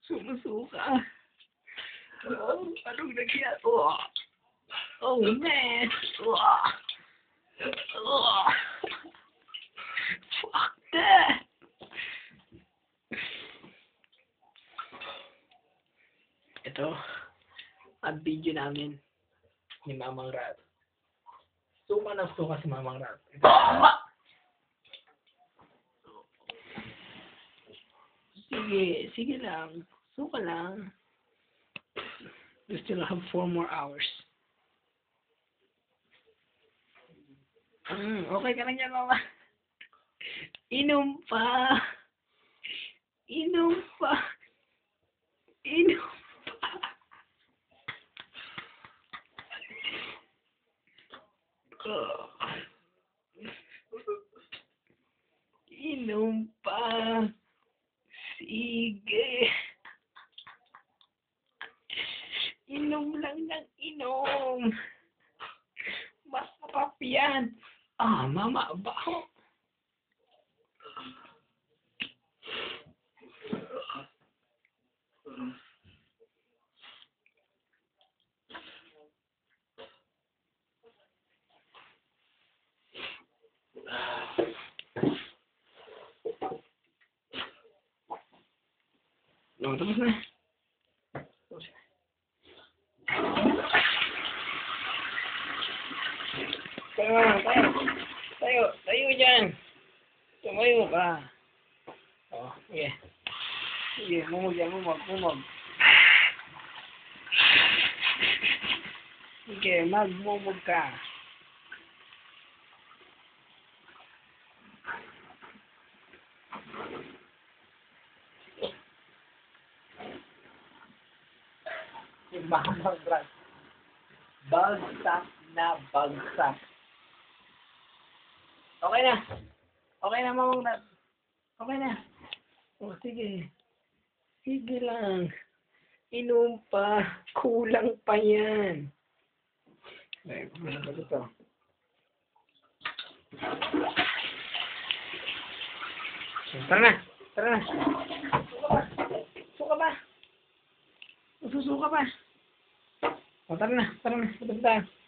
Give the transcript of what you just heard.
Sumusuka. Oh, anong nangyari? Oh, oh man. Oh, oh. Fuck that. Ito, ang video namin ni Mamang Rat. Suka ng suka si Mamang Rat. Sige, sige lang. Suka lang. We still have 4 more hours. Okay ka lang yan, Mama. Inom pa. Inom pa. Inom pa. Inom pa. Sige. Inom lang ng inom. Masarap yan. Ah, Mama, baho. No, tapos na. Tapos na. Tayo dyan. Tumayo ka. Oh, sige. Sige, mumog. Sige, magmumog ka. Bagsak. Bagsak na bagsak. Okay na. Okay na, Mamang Rat. Okay na. O, sige. Sige lang. Inom pa. Kulang pa yan. Ay, ano ba ito? Tara na. Tara na. Suka ba? Susuka ba? O, tara na. Tara na. Tara na.